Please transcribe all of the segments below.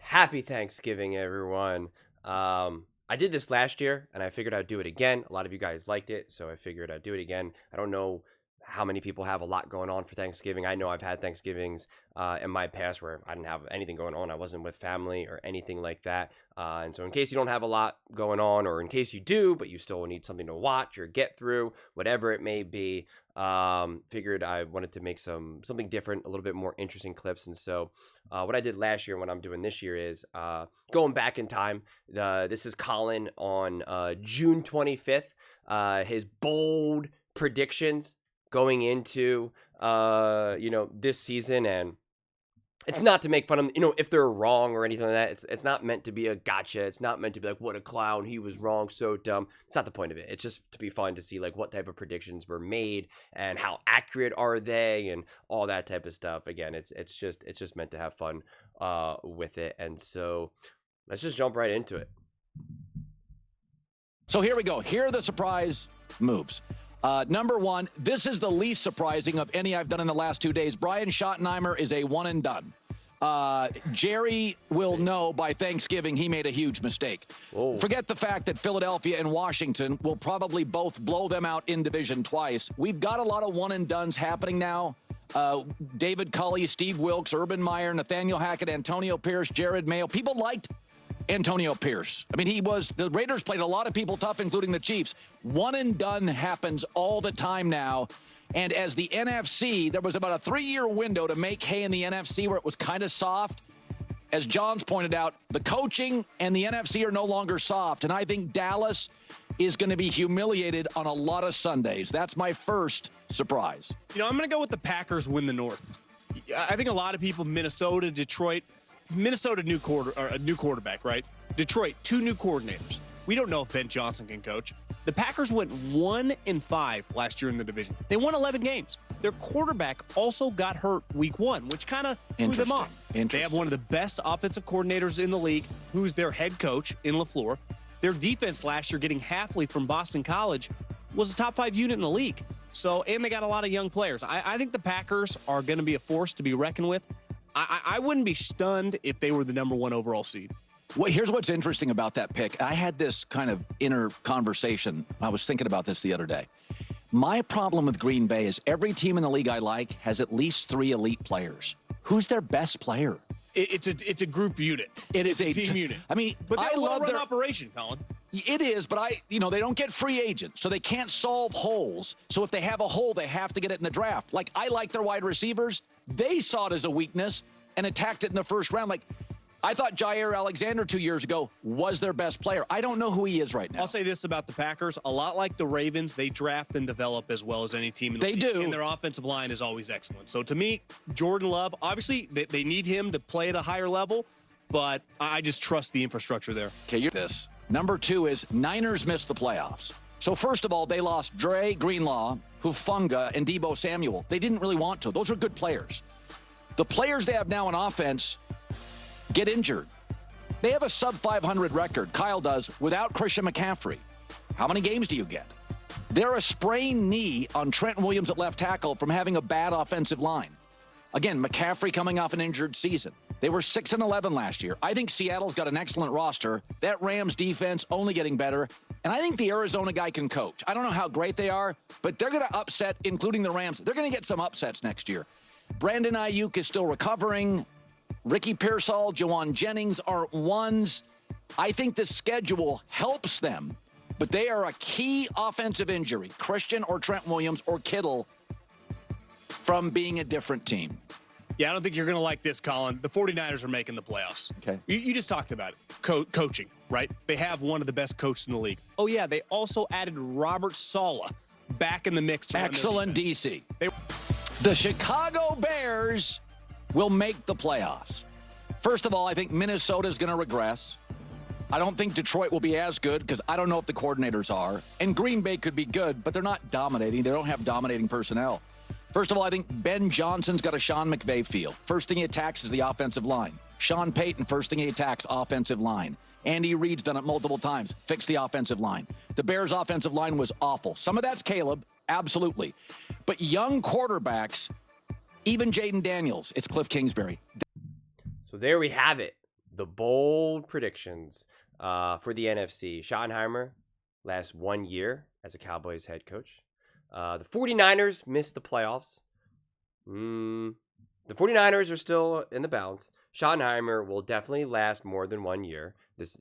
Happy Thanksgiving, everyone. I did this last year, and I figured I'd do it again. A lot of you guys liked it, so I figured I'd do it again. I don't know how many people have a lot going on for Thanksgiving. I know I've had Thanksgivings in my past where I didn't have anything going on. I wasn't with family or anything like that. And so in case you don't have a lot going on, or in case you do, but you still need something to watch or get through, whatever it may be, figured I wanted to make something different, a little bit more interesting clips. And so what I did last year and what I'm doing this year is going back in time. This is Colin on June 25th. His bold predictions going into this season, and it's not to make fun of them, if they're wrong or anything like that. It's not meant to be a gotcha. It's not meant to be like, what a clown, he was wrong, so dumb. It's not the point of it. It's just to be fun to see like what type of predictions were made and how accurate are they and all that type of stuff. Again, it's just meant to have fun with it. And so let's just jump right into it. So here we go. Here are the surprise moves. Number one, this is the least surprising of any I've done in the last 2 days. Brian Schottenheimer is a one and done. Jerry will know by Thanksgiving he made a huge mistake. Whoa. Forget the fact that Philadelphia and Washington will probably both blow them out in division twice. We've got a lot of one and dones happening now. David Culley, Steve Wilkes, Urban Meyer, Nathaniel Hackett, Antonio Pierce, Jared Mayo. People liked Antonio Pierce. I mean, the Raiders played a lot of people tough, including the Chiefs. One and done happens all the time now. And as the NFC, there was about a 3-year window to make hay in the NFC where it was kind of soft. As John's pointed out, the coaching and the NFC are no longer soft. And I think Dallas is going to be humiliated on a lot of Sundays. That's my first surprise. I'm going to go with the Packers win the North. I think a lot of people, Minnesota, Detroit, new quarterback, right? Detroit, 2 new coordinators. We don't know if Ben Johnson can coach. The Packers went 1-5 last year in the division. They won 11 games. Their quarterback also got hurt week 1, which kind of threw them off. They have one of the best offensive coordinators in the league, who's their head coach in LaFleur. Their defense last year, getting Halfley from Boston College, was a top 5 unit in the league. And they got a lot of young players. I think the Packers are going to be a force to be reckoned with. I wouldn't be stunned if they were the number 1 overall seed. Well, here's what's interesting about that pick. I had this kind of inner conversation. I was thinking about this the other day. My problem with Green Bay is every team in the league I like has at least 3 elite players. Who's their best player? It's a group unit. It's a team unit. I mean, but I love their operation, Colin. It is, but they don't get free agents, so they can't solve holes. So if they have a hole, they have to get it in the draft. Like, I like their wide receivers. They saw it as a weakness and attacked it in the first round. Like, I thought Jair Alexander 2 years ago was their best player. I don't know who he is right now. I'll say this about the Packers. A lot like the Ravens, they draft and develop as well as any team in the league. They do. And their offensive line is always excellent. So to me, Jordan Love, obviously they need him to play at a higher level, but I just trust the infrastructure there. Okay, you're this. Number 2 is Niners missed the playoffs. So first of all, they lost Dre Greenlaw, Hufanga, and Deebo Samuel. They didn't really want to. Those are good players. The players they have now on offense get injured. They have a sub-500 record, Kyle does, without Christian McCaffrey. How many games do you get? They're a sprained knee on Trent Williams at left tackle from having a bad offensive line. Again, McCaffrey coming off an injured season. They were 6-11 last year. I think Seattle's got an excellent roster. That Rams defense only getting better. And I think the Arizona guy can coach. I don't know how great they are, but they're going to upset, including the Rams. They're going to get some upsets next year. Brandon Ayuk is still recovering. Ricky Pearsall, Jawan Jennings are ones. I think the schedule helps them, but they are a key offensive injury, Christian or Trent Williams or Kittle, from being a different team. Yeah, I don't think you're going to like this, Colin. The 49ers are making the playoffs. Okay. You just talked about it. Coaching, right? They have one of the best coaches in the league. Oh, yeah, they also added Robert Saleh back in the mix. Excellent DC. The Chicago Bears will make the playoffs. First of all, I think Minnesota is going to regress. I don't think Detroit will be as good because I don't know if the coordinators are. And Green Bay could be good, but they're not dominating. They don't have dominating personnel. First of all, I think Ben Johnson's got a Sean McVay feel. First thing he attacks is the offensive line. Sean Payton, first thing he attacks, offensive line. Andy Reid's done it multiple times. Fix the offensive line. The Bears' offensive line was awful. Some of that's Caleb, absolutely. But young quarterbacks, even Jaden Daniels, it's Cliff Kingsbury. So there we have it. the bold predictions for the NFC. Schottenheimer lasts 1 year as a Cowboys head coach. The 49ers missed the playoffs. The 49ers are still in the balance. Schottenheimer will definitely last more than 1 year. This,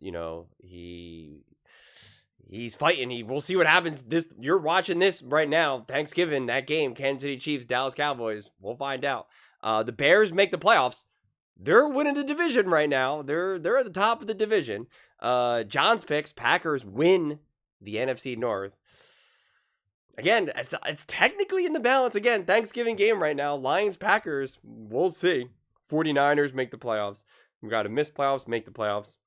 he's fighting. We'll see what happens. You're watching this right now. Thanksgiving, that game, Kansas City Chiefs, Dallas Cowboys. We'll find out. The Bears make the playoffs. They're winning the division right now. They're at the top of the division. John's picks, Packers win the NFC North. Again, it's technically in the balance. Again, Thanksgiving game right now. Lions, Packers, we'll see. 49ers make the playoffs. We've got to miss playoffs, make the playoffs.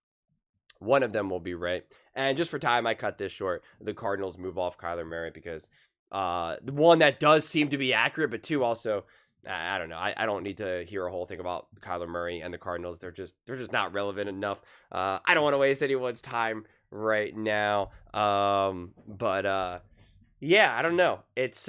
One of them will be right. And just for time, I cut this short. The Cardinals move off Kyler Murray because the one that does seem to be accurate, but two also, I don't know. I don't need to hear a whole thing about Kyler Murray and the Cardinals. They're just not relevant enough. I don't want to waste anyone's time right now. Yeah, I don't know. It's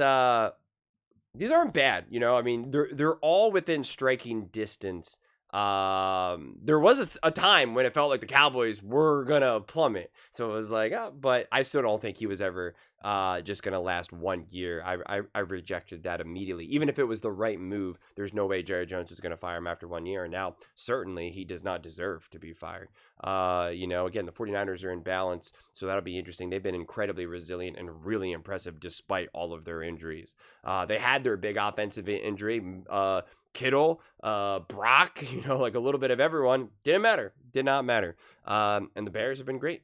these aren't bad, I mean, they're all within striking distance. There was a time when it felt like the Cowboys were gonna plummet, so it was like, but I still don't think he was ever just gonna last 1 year. I rejected that immediately. Even if it was the right move, there's no way Jerry Jones was gonna fire him after 1 year. And now certainly he does not deserve to be fired. Again, the 49ers are in balance, so that'll be interesting. They've been incredibly resilient and really impressive despite all of their injuries. They had their big offensive injury. Kittle, Brock, like a little bit of everyone. Did not matter. And the Bears have been great.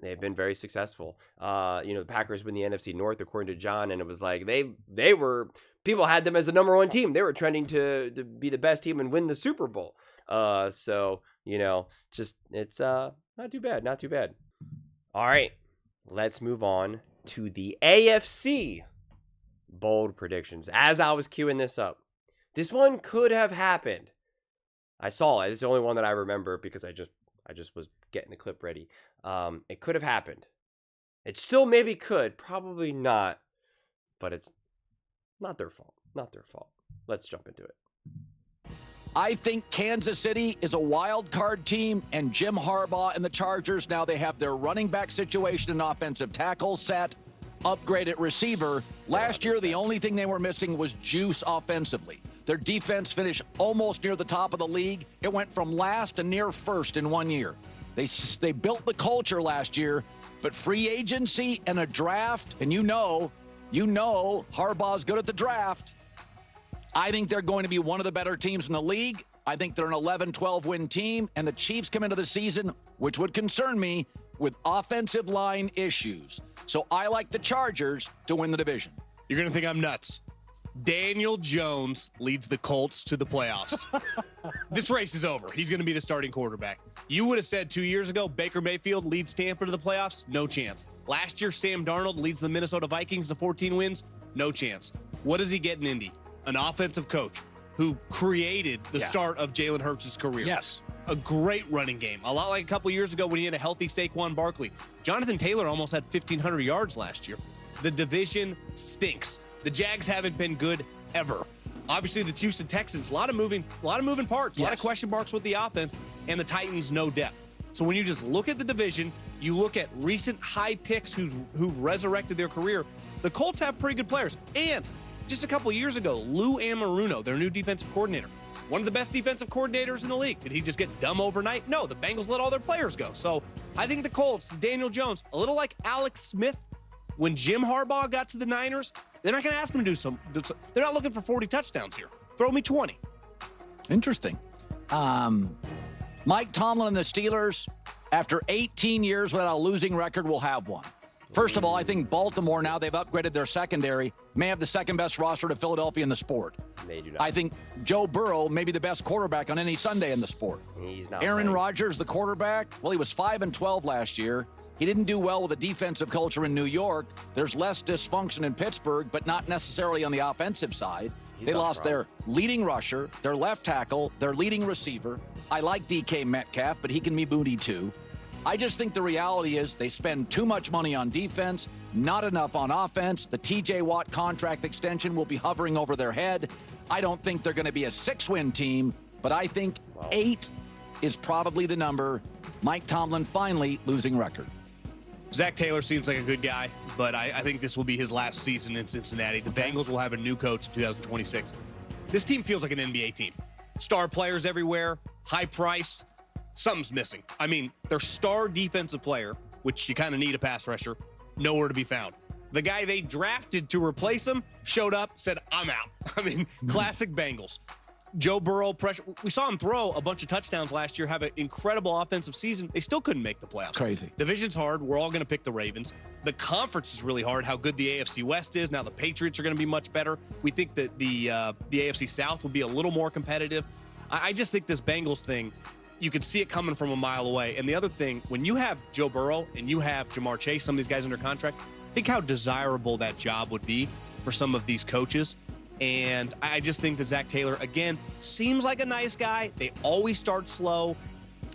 They've been very successful. The Packers win the NFC North, according to John, and it was like people had them as the number one team. They were trending to be the best team and win the Super Bowl. It's not too bad. All right, let's move on to the AFC bold predictions. As I was queuing this up, this one could have happened. I saw it. It's the only one that I remember because I just was getting the clip ready. It could have happened. It still maybe could. Probably not. But it's not their fault. Let's jump into it. I think Kansas City is a wild card team, and Jim Harbaugh and the Chargers, now they have their running back situation and offensive tackle set, upgrade at receiver. Last year, the only thing they were missing was juice offensively. Their defense finished almost near the top of the league. It went from last to near first in 1 year. They built the culture last year, but free agency and a draft, and you know Harbaugh's good at the draft. I think they're going to be one of the better teams in the league. I think they're an 11-12 win team, and the Chiefs come into the season, which would concern me, with offensive line issues. So I like the Chargers to win the division. You're going to think I'm nuts. Daniel Jones leads the Colts to the playoffs. This race is over. He's going to be the starting quarterback. You would have said 2 years ago, Baker Mayfield leads Tampa to the playoffs? No chance. Last year, Sam Darnold leads the Minnesota Vikings to 14 wins? No chance. What does he get in Indy? An offensive coach who created the start of Jalen Hurts' career. Yes. A great running game. A lot like a couple years ago when he had a healthy Saquon Barkley. Jonathan Taylor almost had 1,500 yards last year. The division stinks. The Jags haven't been good ever. Obviously, the Houston Texans, a lot of moving parts, a lot of question marks with the offense, and the Titans, no depth. So when you just look at the division, you look at recent high picks who've resurrected their career, the Colts have pretty good players. And just a couple years ago, Lou Anarumo, their new defensive coordinator, one of the best defensive coordinators in the league. Did he just get dumb overnight? No, the Bengals let all their players go. So I think the Colts, Daniel Jones, a little like Alex Smith, when Jim Harbaugh got to the Niners, they're not going to ask him to do some. They're not looking for 40 touchdowns here. Throw me 20. Interesting. Mike Tomlin and the Steelers, after 18 years without a losing record, will have one. First of all, I think Baltimore, now they've upgraded their secondary, may have the second best roster to Philadelphia in the sport. They do not. I think Joe Burrow may be the best quarterback on any Sunday in the sport. He's not. Aaron Rodgers, the quarterback, well, he was 5-12 last year. He didn't do well with the defensive culture in New York. There's less dysfunction in Pittsburgh, but not necessarily on the offensive side. They lost their leading rusher, their left tackle, their leading receiver. I like DK Metcalf, but he can be booty too. I just think the reality is they spend too much money on defense, not enough on offense. The TJ Watt contract extension will be hovering over their head. I don't think they're going to be a 6-win team, but I think 8 is probably the number. Mike Tomlin finally losing record. Zach Taylor seems like a good guy, but I think this will be his last season in Cincinnati. The Bengals will have a new coach in 2026. This team feels like an NBA team. Star players everywhere, high priced. Something's missing. I mean, their star defensive player, which you kind of need a pass rusher, nowhere to be found. The guy they drafted to replace him showed up, said, I'm out. I mean, classic Bengals. Joe Burrow pressure. We saw him throw a bunch of touchdowns last year, have an incredible offensive season. They still couldn't make the playoffs. Crazy. Division's hard. We're all going to pick the Ravens. The conference is really hard. How good the AFC West is. Now the Patriots are going to be much better. We think that the AFC South will be a little more competitive. I just think this Bengals thing, you could see it coming from a mile away. And the other thing, when you have Joe Burrow and you have Jamar Chase, some of these guys under contract, think how desirable that job would be for some of these coaches. And I just think that Zach Taylor, again, seems like a nice guy. They always start slow.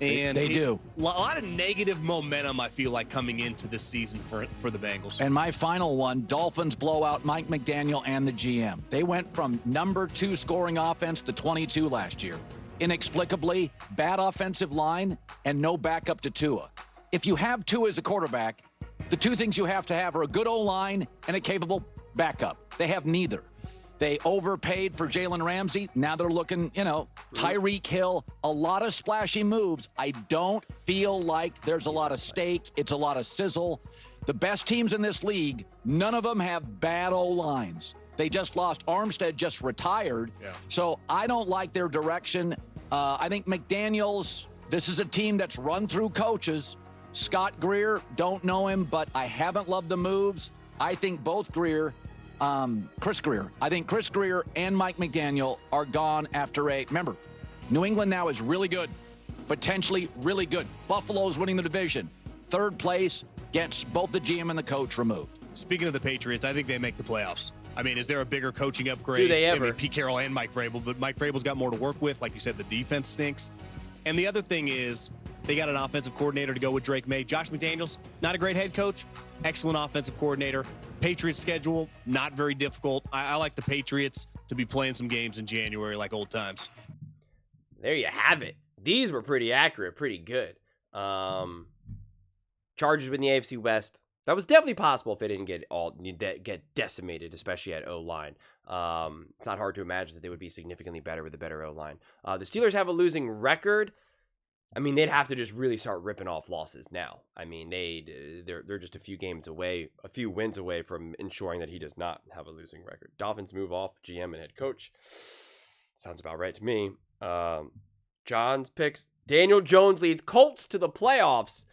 And they do. A lot of negative momentum, I feel like, coming into this season for the Bengals. And my final one, Dolphins blow out Mike McDaniel and the GM. They went from number 2 scoring offense to 22 last year. Inexplicably, bad offensive line and no backup to Tua. If you have Tua as a quarterback, the two things you have to have are a good O-line and a capable backup. They have neither. They overpaid for Jalen Ramsey. Now they're looking, Tyreek Hill, a lot of splashy moves. I don't feel like there's a lot of stake. It's a lot of sizzle. The best teams in this league, none of them have bad O-lines. They just lost. Armstead just retired. Yeah. So I don't like their direction. I think McDaniels, this is a team that's run through coaches. Scott Greer, don't know him, but I haven't loved the moves. I think both Chris Greer. I think Chris Greer and Mike McDaniel are gone after remember, New England now is really good, potentially really good. Buffalo's winning the division. Third place gets both the GM and the coach removed. Speaking of the Patriots, I think they make the playoffs. I mean, is there a bigger coaching upgrade? Do they ever? I mean, Pete Carroll and Mike Vrabel, but Mike Vrabel's got more to work with. Like you said, the defense stinks. And the other thing is they got an offensive coordinator to go with Drake May. Josh McDaniels, not a great head coach, excellent offensive coordinator. Patriots schedule, not very difficult. I like the Patriots to be playing some games in January like old times. There you have it. These were pretty accurate, pretty good. Chargers win the AFC West. That was definitely possible if they didn't get decimated, especially at O-line. It's not hard to imagine that they would be significantly better with a better O-line. The Steelers have a losing record. I mean, they'd have to just really start ripping off losses now. I mean, they're just a few wins away from ensuring that he does not have a losing record. Dolphins move off GM and head coach. Sounds about right to me. John's picks. Daniel Jones leads Colts to the playoffs.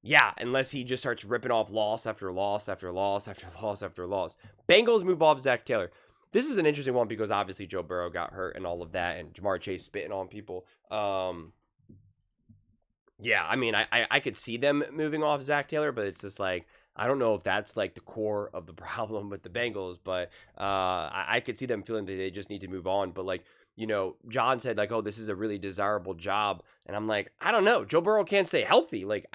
Yeah, unless he just starts ripping off loss after loss after loss after loss after loss. Bengals move off Zach Taylor. This is an interesting one because obviously Joe Burrow got hurt and all of that, and Jamar Chase spitting on people. Yeah, I mean, I could see them moving off Zach Taylor, but it's just like, I don't know if that's like the core of the problem with the Bengals, but I could see them feeling that they just need to move on. But like, John said like, oh, this is a really desirable job. And I'm like, I don't know. Joe Burrow can't stay healthy. Like,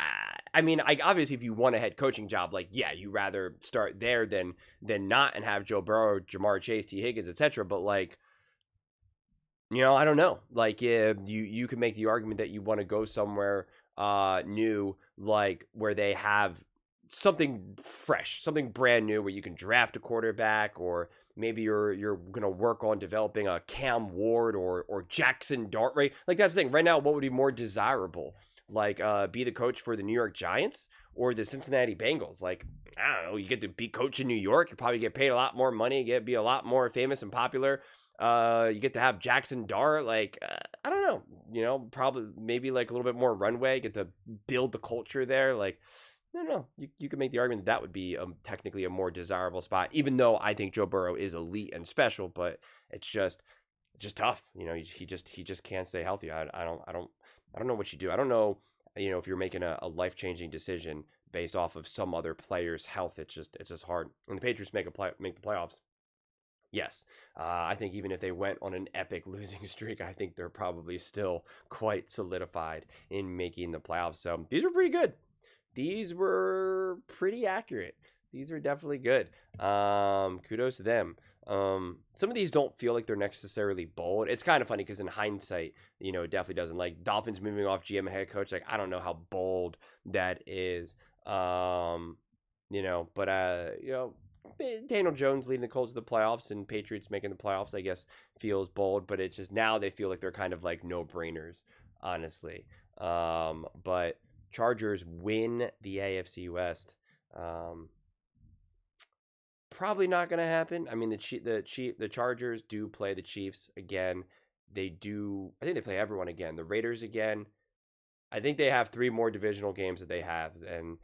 I mean, obviously if you want a head coaching job, like, yeah, you rather start there than not and have Joe Burrow, Jamar Chase, T. Higgins, etc. But like, I don't know. Like, yeah, you could make the argument that you want to go somewhere new, like where they have something fresh, something brand new, where you can draft a quarterback, or maybe you're gonna work on developing a Cam Ward or Jackson Dart. Right? Like that's the thing. Right now, what would be more desirable? Like, be the coach for the New York Giants or the Cincinnati Bengals? Like, I don't know. You get to be coach in New York. You probably get paid a lot more money. You get to be a lot more famous and popular. You get to have Jackson Dart. Like, I don't know. Probably maybe like a little bit more runway. Get to build the culture there. Like, I don't know. You could make the argument that would be technically a more desirable spot, even though I think Joe Burrow is elite and special. But it's just tough. He just can't stay healthy. I don't know what you do. I don't know, if you're making a life-changing decision based off of some other player's health. It's just hard. When the Patriots make the playoffs, yes, I think even if they went on an epic losing streak, I think they're probably still quite solidified in making the playoffs. So these were pretty good. These were pretty accurate. These were definitely good. Kudos to them. Some of these don't feel like they're necessarily bold. It's kind of funny because in hindsight, it definitely doesn't. Like Dolphins moving off GM and head coach, like I don't know how bold that is. But Daniel Jones leading the Colts to the playoffs and Patriots making the playoffs, I guess, feels bold, but it's just now they feel like they're kind of like no-brainers, honestly. But Chargers win the AFC West. Probably not going to happen. I mean, the Chargers do play the Chiefs again. They do. I think they play everyone again. The Raiders again. I think they have 3 more divisional games that they have, and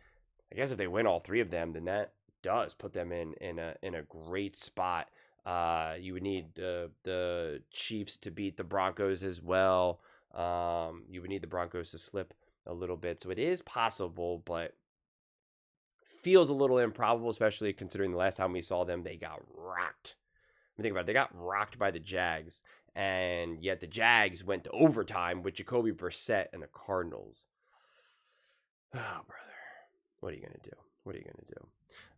I guess if they win all 3 of them, then that does put them in a great spot. You would need the Chiefs to beat the Broncos as well. You would need the Broncos to slip a little bit, so it is possible, but feels a little improbable, especially considering the last time we saw them, they got rocked. I mean, think about it, they got rocked by the Jags, and yet the Jags went to overtime with Jacoby Brissett and the Cardinals. Oh, brother. What are you going to do? What are you going to do?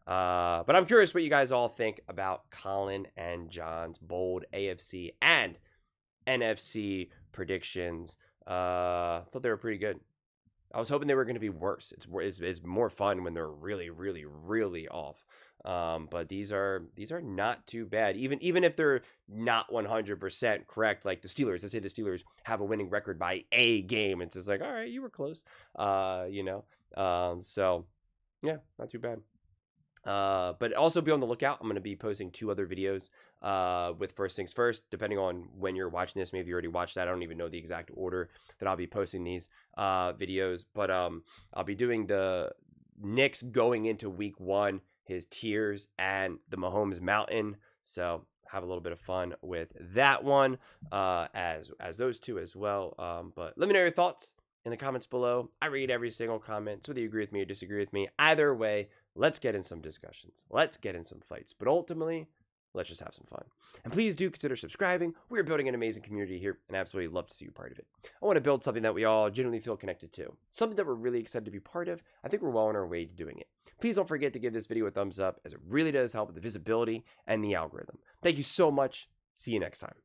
But I'm curious what you guys all think about Colin and John's bold AFC and NFC predictions. Thought they were pretty good. I was hoping they were going to be worse. It's more fun when they're really, really, really off. But these are not too bad. Even if they're not 100% correct, like the Steelers. Let's say the Steelers have a winning record by a game. It's just like, all right, you were close. So yeah, not too bad. But also be on the lookout. I'm going to be posting 2 other videos with First Things First, depending on when you're watching this. Maybe you already watched that. I don't even know the exact order that I'll be posting these videos. But I'll be doing the Knicks going into week 1, his tiers, and the Mahomes Mountain. So have a little bit of fun with that one as those 2 as well. But let me know your thoughts in the comments below. I read every single comment, so whether you agree with me or disagree with me, either way, let's get in some discussions. Let's get in some fights. But ultimately, let's just have some fun. And please do consider subscribing. We're building an amazing community here, and I absolutely love to see you part of it. I want to build something that we all genuinely feel connected to. Something that we're really excited to be part of. I think we're well on our way to doing it. Please don't forget to give this video a thumbs up, as it really does help with the visibility and the algorithm. Thank you so much. See you next time.